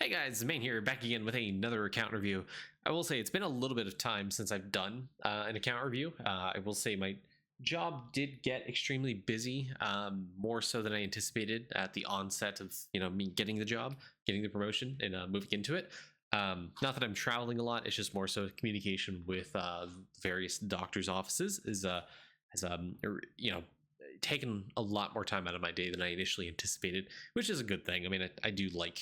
Hey guys, Main here, back again with another account review. I will say it's been a little bit of time since I've done an account review. I will say my job did get extremely busy, more so than I anticipated at the onset of me getting the job, getting the promotion, and moving into it. Not that I'm traveling a lot; it's just more so communication with various doctors' offices has taken a lot more time out of my day than I initially anticipated, which is a good thing. I mean, I do like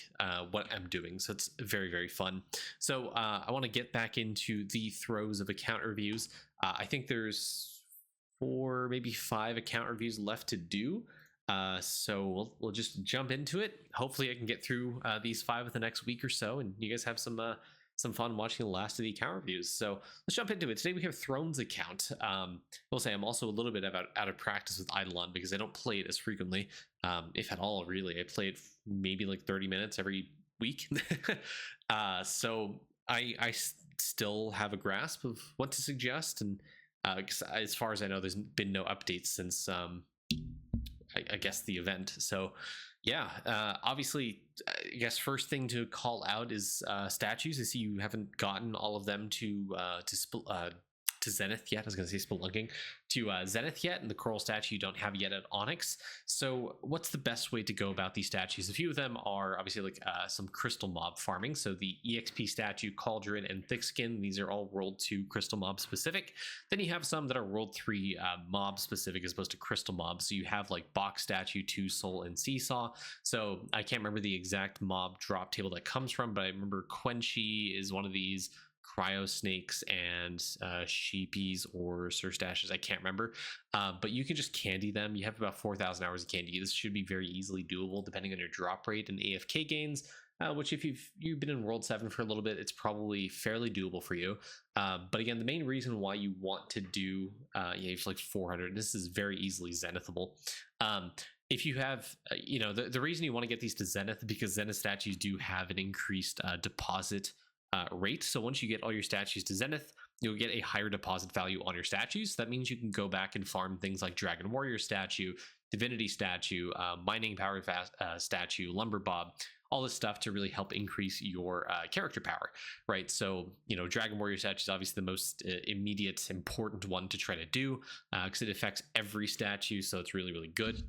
what I'm doing, so it's very, very fun. So I want to get back into the throes of account reviews. I think there's 4, maybe 5 account reviews left to do. So we'll just jump into it. Hopefully I can get through these 5 in the next week or so, and you guys have some fun watching the last of the account reviews. So let's jump into it. Today we have Throne's account. I will say I'm also a little bit out of practice with Idleon because I don't play it as frequently, if at all, really. I play it maybe like 30 minutes every week. So I still have a grasp of what to suggest, and as far as I know, there's been no updates since I guess the event. So yeah, obviously, I guess first thing to call out is statues. I see you haven't gotten all of them to Zenith yet. I was going to say Spelunking to Zenith yet, and the coral statue you don't have yet at Onyx. So what's the best way to go about these statues? A few of them are obviously like some crystal mob farming. So the EXP statue, Cauldron, and Thickskin, these are all World 2 crystal mob specific. Then you have some that are World 3 mob specific as opposed to crystal mobs. So you have like Box statue, Two Soul, and Seesaw. So I can't remember the exact mob drop table that comes from, but I remember Quenchy is one of these, cryo snakes, and sheepies or Surstashes. I can't remember, but you can just candy them. You have about 4,000 hours of candy. This should be very easily doable depending on your drop rate and AFK gains, which if you've been in World 7 for a little bit, it's probably fairly doable for you. But again, the main reason why you want to do you have like 400, this is very easily zenithable. If you have, the reason you want to get these to Zenith, because Zenith statues do have an increased deposit rate. So once you get all your statues to Zenith, you'll get a higher deposit value on your statues. That means you can go back and farm things like Dragon Warrior statue, Divinity statue, Mining Power statue, Lumber Bob, all this stuff to really help increase your character power, right? So, Dragon Warrior statue is obviously the most immediate, important one to try to do because it affects every statue. So it's really, really good.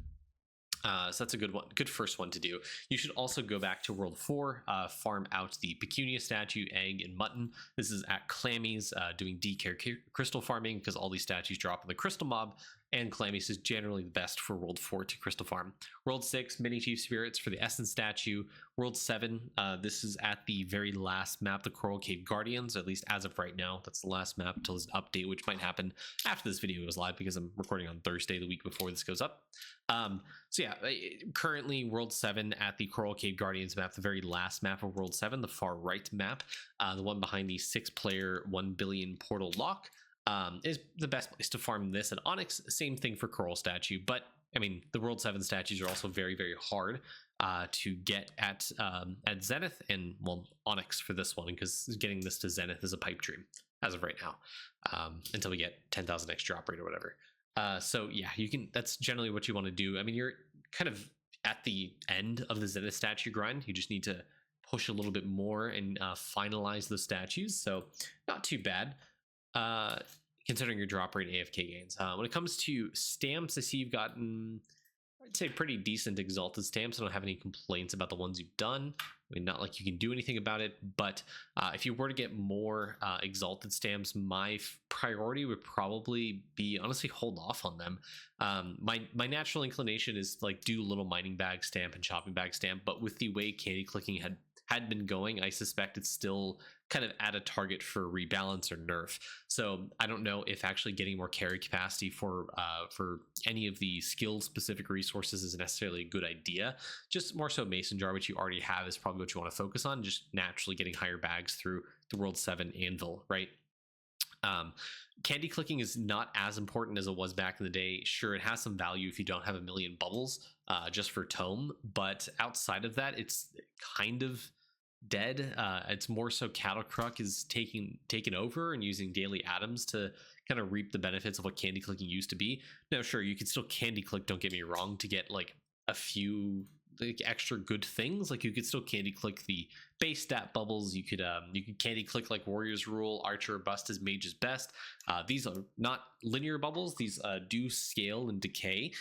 So that's a good first one to do. You should also go back to World 4, farm out the Pecunia statue, Egg, and Mutton. This is at Clammy's, doing DK crystal farming because all these statues drop in the crystal mob, and Clammy's is generally the best for World 4 to crystal farm. World 6, Mini Chief Spirits for the Essence statue. World 7, this is at the very last map, the Coral Cave Guardians, at least as of right now. That's the last map until this update, which might happen after this video goes live because I'm recording on Thursday, the week before this goes up. So yeah, currently World 7 at the Coral Cave Guardians map, the very last map of World 7, the far right map, the one behind the 6-player 1 billion portal lock, is the best place to farm this at Onyx. Same thing for Coral statue, but I mean the World 7 statues are also very, very hard to get at Zenith, and well, Onyx for this one, because getting this to Zenith is a pipe dream as of right now, until we get 10,000x drop rate or whatever. So yeah, that's generally what you want to do. I mean, you're kind of at the end of the Zenith statue grind. You just need to push a little bit more and finalize the statues. So not too bad, considering your drop rate and AFK gains. When it comes to stamps, I see you've gotten, I'd say, pretty decent exalted stamps. I don't have any complaints about the ones you've done. I mean, not like you can do anything about it, but if you were to get more exalted stamps, my priority would probably be, honestly, hold off on them. My natural inclination is like do little mining bag stamp and shopping bag stamp, but with the way candy clicking had been going, I suspect it's still kind of at a target for rebalance or nerf. So I don't know if actually getting more carry capacity for any of the skill specific resources is necessarily a good idea. Just more so Mason Jar, which you already have, is probably what you want to focus on, just naturally getting higher bags through the World 7 anvil, right? Candy clicking is not as important as it was back in the day. Sure, it has some value if you don't have a million bubbles just for tome, but outside of that, it's kind of dead. It's more so Cattle Cruck is taken over and using daily atoms to kind of reap the benefits of what candy clicking used to be. Now, sure, you can still candy click, don't get me wrong, to get like a few like extra good things. Like you could still candy click the base stat bubbles. You could candy click like Warrior's Rule, Archer Bust is Mage's Best. These are not linear bubbles. These do scale and decay.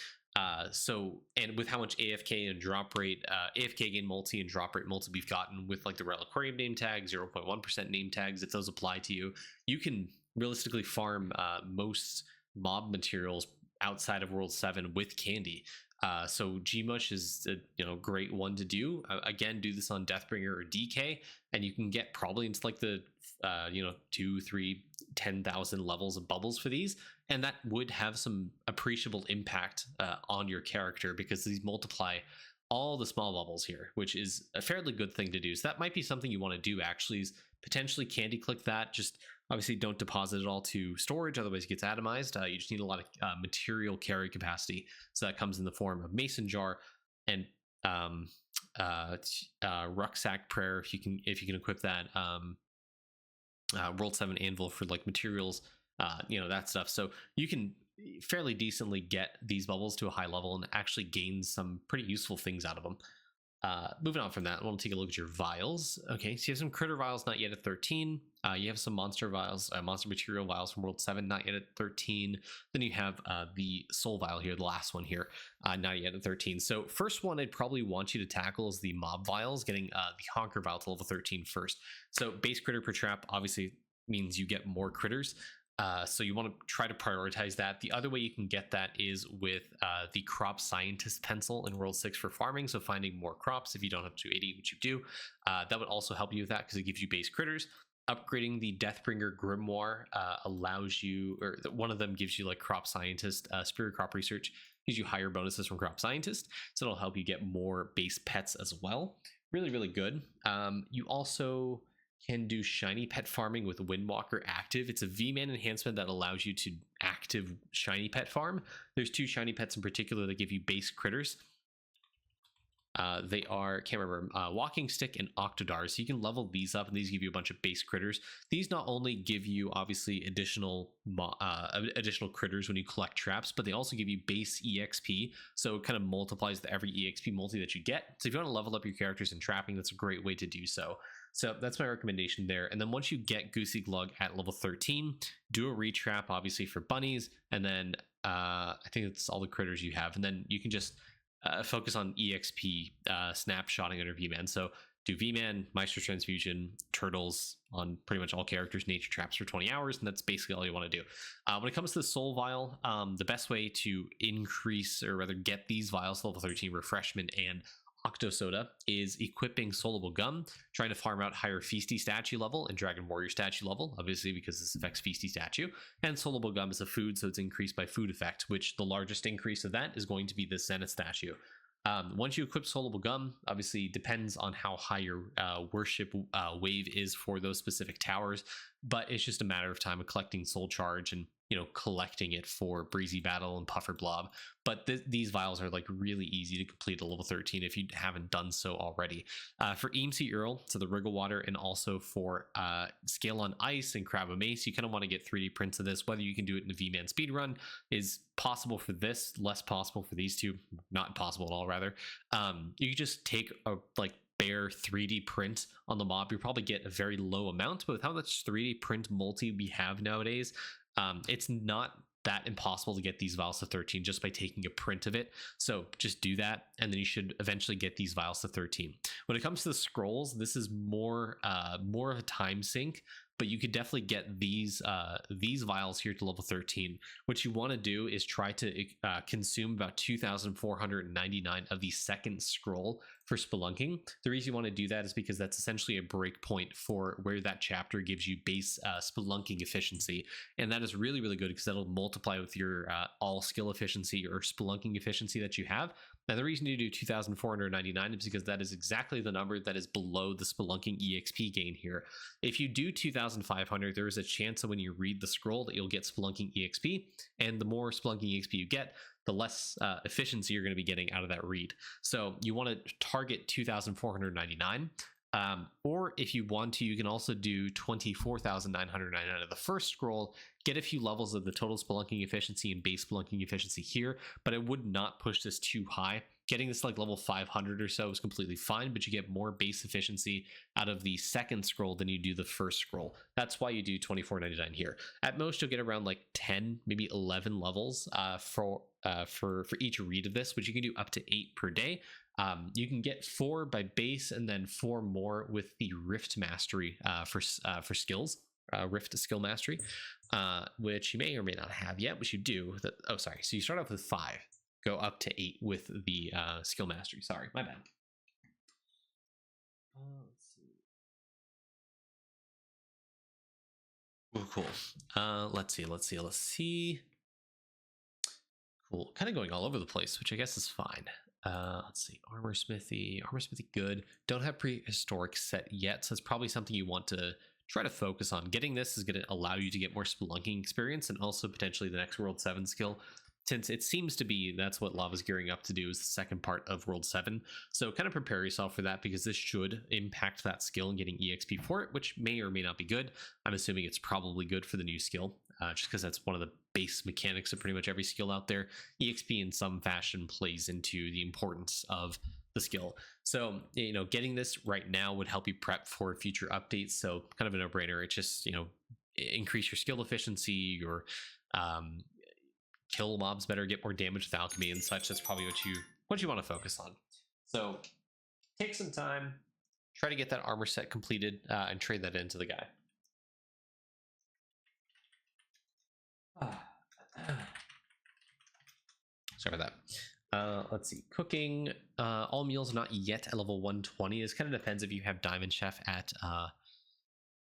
So, and with how much AFK and drop rate, AFK gain multi and drop rate multi we've gotten with like the Reliquarium name tag, 0.1% name tags, if those apply to you, you can realistically farm most mob materials outside of World 7 with candy. So Gmush is a great one to do. Again, do this on Deathbringer or DK, and you can get probably into like the 2, 3, 10,000 levels of bubbles for these, and that would have some appreciable impact on your character, because these multiply all the small bubbles here, which is a fairly good thing to do. So that might be something you want to do, actually, is potentially candy click that. Just obviously don't deposit it all to storage, otherwise it gets atomized. You just need a lot of material carry capacity, so that comes in the form of Mason Jar and Rucksack Prayer, if you can equip that. World 7 Anvil for like materials, that stuff. So you can fairly decently get these bubbles to a high level and actually gain some pretty useful things out of them. Moving on from that, I want to take a look at your vials. Okay, so you have some critter vials, not yet at 13. You have some monster vials, monster material vials from World 7, not yet at 13. Then you have the soul vial here, the last one here, not yet at 13. So first one I'd probably want you to tackle is the mob vials, getting the honker vial to level 13 first. So base critter per trap obviously means you get more critters. So you want to try to prioritize that. The other way you can get that is with the crop scientist pencil in World 6 for farming. So finding more crops if you don't have 280, which you do, that would also help you with that because it gives you base critters. Upgrading the Deathbringer Grimoire allows you, or one of them gives you like crop scientist, spirit crop research, gives you higher bonuses from crop scientist. So it'll help you get more base pets as well. Really, really good. You also can do shiny pet farming with Windwalker active. It's a V-Man enhancement that allows you to active shiny pet farm. There's 2 shiny pets in particular that give you base critters. They are, can't remember, Walking Stick and Octodar. So you can level these up, and these give you a bunch of base critters. These not only give you obviously additional critters when you collect traps, but they also give you base EXP. So it kind of multiplies every EXP multi that you get. So if you want to level up your characters in trapping, that's a great way to do so. So that's my recommendation there. And then once you get Goosey Glug at level 13, do a retrap, obviously, for bunnies. And then I think that's all the critters you have. And then you can just focus on EXP snapshotting under V-Man. So do V-Man, Maestro Transfusion, Turtles on pretty much all characters, Nature Traps for 20 hours, and that's basically all you want to do. When it comes to the Soul Vial, the best way to increase, or rather get these vials to level 13, Refreshment and Octo Soda, is equipping Soulable Gum, trying to farm out higher Feasty statue level and Dragon Warrior statue level, obviously because this affects Feasty statue. And Soulable Gum is a food, so it's increased by food effect, which the largest increase of that is going to be the Zenith statue. Once you equip Soulable Gum, obviously depends on how high your worship wave is for those specific towers, but it's just a matter of time of collecting Soul Charge and collecting it for Breezy Battle and Puffer Blob. But these vials are like really easy to complete at level 13 if you haven't done so already. For EMC Earl, so the Wriggle Water, and also for Scale on Ice and Crab Mace, you kind of want to get 3D prints of this. Whether you can do it in a V-Man speedrun is possible for this, less possible for these two, not possible at all, rather. You just take a bare 3D print on the mob. You probably get a very low amount, but with how much 3D print multi we have nowadays, it's not that impossible to get these vials to 13 just by taking a print of it. So just do that, and then you should eventually get these vials to 13. When it comes to the scrolls, this is more of a time sink, but you could definitely get these vials here to level 13. What you want to do is try to consume about 2,499 of the second scroll for Spelunking. The reason you want to do that is because that's essentially a breakpoint for where that chapter gives you base Spelunking efficiency, and that is really, really good because that'll multiply with your all skill efficiency or Spelunking efficiency that you have. Now, the reason you do 2,499 is because that is exactly the number that is below the Spelunking EXP gain here. If you do 2,500, there is a chance that when you read the scroll that you'll get Spelunking EXP, and the more Spelunking EXP you get, the less efficiency you're going to be getting out of that read. So you want to target 2,499. Or if you want to, you can also do 24,999 of the first scroll, get a few levels of the total Spelunking efficiency and base Spelunking efficiency here, but I would not push this too high. getting this like level 500 or so is completely fine, but you get more base efficiency out of the second scroll than you do the first scroll. That's why you do 24.99 here. At most, you'll get around like 10, maybe 11 levels for each read of this, which you can do up to 8 per day. You can get 4 by base and then 4 more with the Rift Mastery for skills. Rift skill mastery, which you may or may not have yet, which you do. Oh, sorry. So you start off with 5, go up to 8 with the skill mastery. Sorry, my bad. Let's see. Oh, cool. Let's see. Cool. Kind of going all over the place, which I guess is fine. Let's see. Armor smithy, good. Don't have prehistoric set yet, so it's probably something you want to try to focus on. Getting this is going to allow you to get more spelunking experience and also potentially the next World 7 skill, since it seems to be that's what Lava's gearing up to do, is the second part of World 7. So kind of prepare yourself for that, because this should impact that skill and getting EXP for it, which may or may not be good. I'm assuming it's probably good for the new skill, just because that's one of the base mechanics of pretty much every skill out there. EXP in some fashion plays into the importance of the skill. So, you know, getting this right now would help you prep for future updates. So kind of a no-brainer. It's just, you know, increase your skill efficiency, your kill mobs better, get more damage with alchemy and such. That's probably what you want to focus on. So take some time, try to get that armor set completed, and trade that into the guy. Sorry about that. Let's see. Cooking. All meals not yet at level 120. This kind of depends if you have Diamond Chef at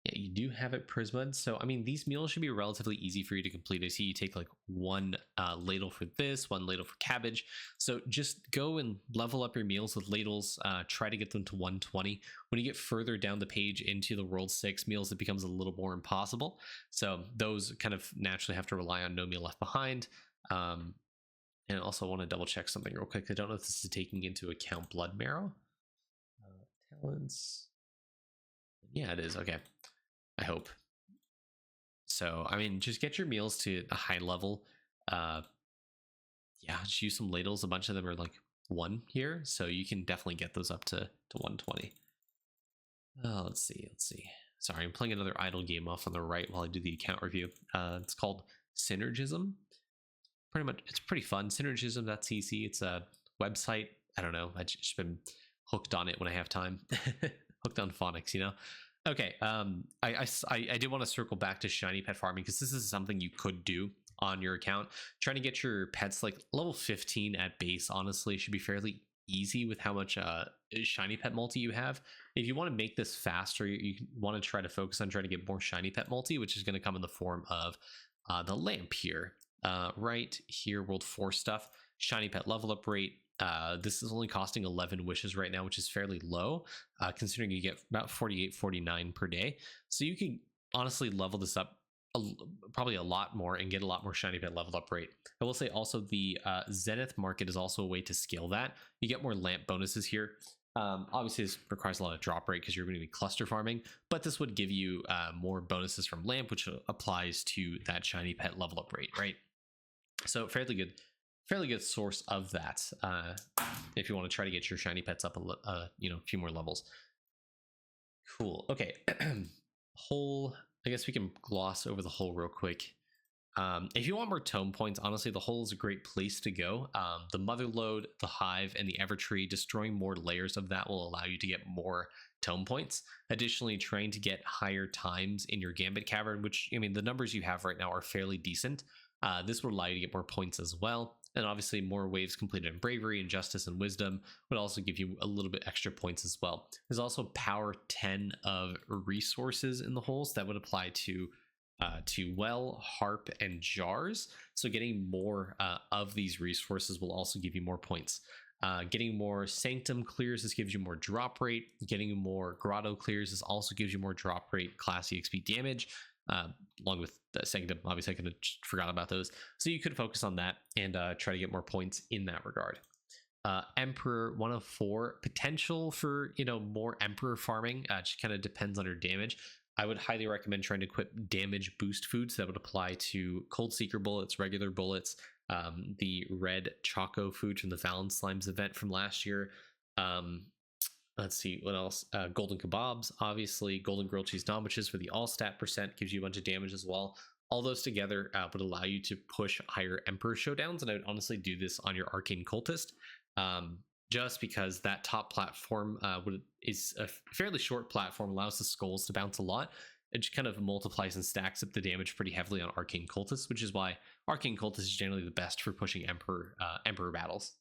yeah, you do have it Prismud. So I mean, these meals should be relatively easy for you to complete. I see you take like 1 ladle for this, 1 ladle for cabbage. So just go and level up your meals with ladles. Try to get them to 120. When you get further down the page into the World 6 meals, it becomes a little more impossible. So those kind of naturally have to rely on No Meal Left Behind. And I also want to double check something real quick. I don't know if this is taking into account blood marrow. Talents. Yeah, it is. Okay. I hope. So, I mean, just get your meals to a high level. Yeah, just use some ladles. A bunch of them are like 1 here. So you can definitely get those up to 120. Let's see. Sorry, I'm playing another idle game off on the right while I do the account review. It's called Synergism. Pretty much, it's pretty fun. Synergism.cc. It's a website. I don't know. I've just been hooked on it when I have time. Hooked on phonics, you know. Okay. I did want to circle back to shiny pet farming, because this is something you could do on your account. Trying to get your pets like level 15 at base, honestly, should be fairly easy with how much shiny pet multi you have. If you want to make this faster, you want to try to focus on trying to get more shiny pet multi, which is going to come in the form of the lamp here. Right here, World 4 stuff, shiny pet level up rate. This is only costing 11 wishes right now, which is fairly low, considering you get about 48, 49 per day. So you can honestly level this up probably a lot more and get a lot more shiny pet level up rate. I will say also the Zenith market is also a way to scale that. You get more lamp bonuses here. Obviously, this requires a lot of drop rate because you're going to be cluster farming, but this would give you more bonuses from lamp, which applies to that shiny pet level up rate, right? So fairly good source of that if you want to try to get your shiny pets up a few more levels. Cool. Okay. Hole. I guess we can gloss over the hole real quick. If you want more tome points, honestly, the hole is a great place to go. The mother lode, the hive, and the evertree, destroying more layers of that will allow you to get more tome points. Additionally, trying to get higher times in your gambit cavern, which, I mean, the numbers you have right now are fairly decent. This will allow you to get more points as well. And obviously more waves completed in bravery and justice and wisdom would also give you a little bit extra points as well. There's also power 10 of resources in the holes that would apply to well, harp, and jars. So getting more of these resources will also give you more points. Getting more sanctum clears, this gives you more drop rate. Getting more grotto clears, this also gives you more drop rate, class EXP damage. Along with the sanctum, obviously I could have forgot about those. So you could focus on that and try to get more points in that regard. Emperor 104, potential for more Emperor farming. Just kind of depends on your damage. I would highly recommend trying to equip damage boost foods that would apply to Cold Seeker bullets, regular bullets, the red Choco food from the Valen Slimes event from last year. Let's see what else. Golden kebabs, obviously. Golden grilled cheese sandwiches for the all stat percent gives you a bunch of damage as well. All those together would allow you to push higher Emperor showdowns, and I would honestly do this on your Arcane Cultist, just because that top platform is a fairly short platform, allows the skulls to bounce a lot. It just kind of multiplies and stacks up the damage pretty heavily on Arcane Cultist, which is why Arcane Cultist is generally the best for pushing Emperor battles.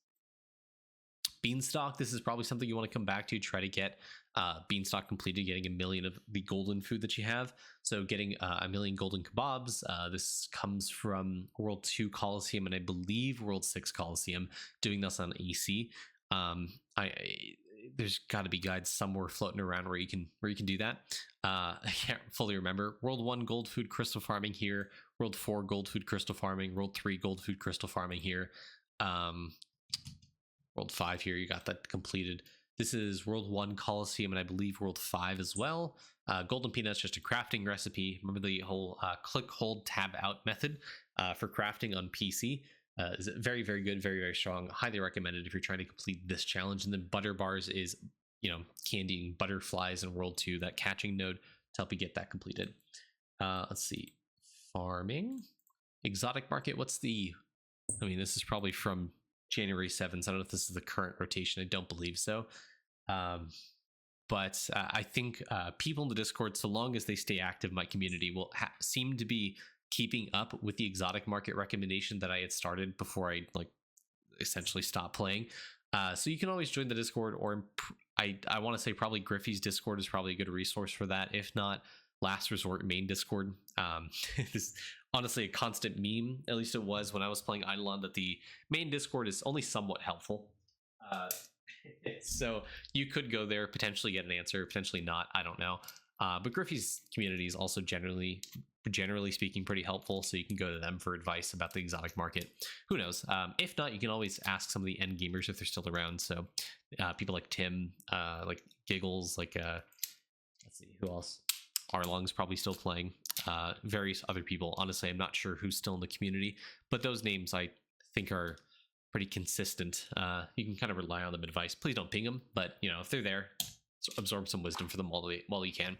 Beanstock, this is probably something you want to come back to. Try to get Beanstock completed, getting 1 million of the golden food that you have. So getting 1 million golden kebabs. This comes from World 2 Coliseum and I believe World 6 Coliseum, doing this on EC. There's got to be guides somewhere floating around where you can do that. I can't fully remember. World 1 gold food crystal farming here. World 4 gold food crystal farming. World 3 gold food crystal farming here. World 5 here, you got that completed. This is World 1 Coliseum and I believe World 5 as well. Golden Peanuts, just a crafting recipe. Remember the whole click, hold, tab out method for crafting on PC. Is very, very good, very, very strong. Highly recommended if you're trying to complete this challenge. And then Butter Bars is, candying butterflies in World 2, that catching node to help you get that completed. Let's see. Farming. Exotic Market, this is probably from January 7th. So I don't know if this is the current rotation. I don't believe so. But I think people in the Discord, so long as they stay active, my community will seem to be keeping up with the exotic market recommendation that I had started before I essentially stopped playing. So you can always join the Discord, or I want to say probably Griffey's Discord is probably a good resource for that. If not, Last Resort main Discord. This honestly a constant meme, at least it was when I was playing Idleon, that the main Discord is only somewhat helpful. So you could go there, potentially get an answer, potentially not, I don't know. But Griffey's community is also generally speaking pretty helpful, so you can go to them for advice about the exotic market. Who knows? If not, you can always ask some of the end gamers if they're still around. So people like Tim, like Giggles, let's see, who else? Arlong's probably still playing. Various other people. Honestly, I'm not sure who's still in the community, but those names I think are pretty consistent. You can kind of rely on them advice. Please don't ping them, but if they're there, absorb some wisdom for them while you can.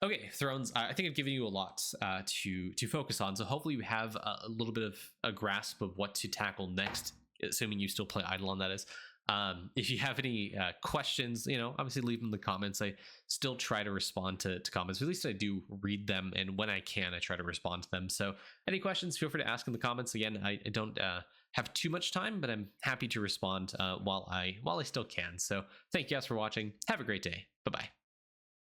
Okay, Thrones, I think I've given you a lot to focus on, so hopefully we have a little bit of a grasp of what to tackle next, assuming you still play Idleon, that is. If you have any questions, obviously leave them in the comments. I still try to respond to comments, or at least I do read them, and when I can, I try to respond to them. So any questions, feel free to ask in the comments. Again, I don't have too much time, but I'm happy to respond while I still can. So thank you guys for watching. Have a great day. Bye-bye.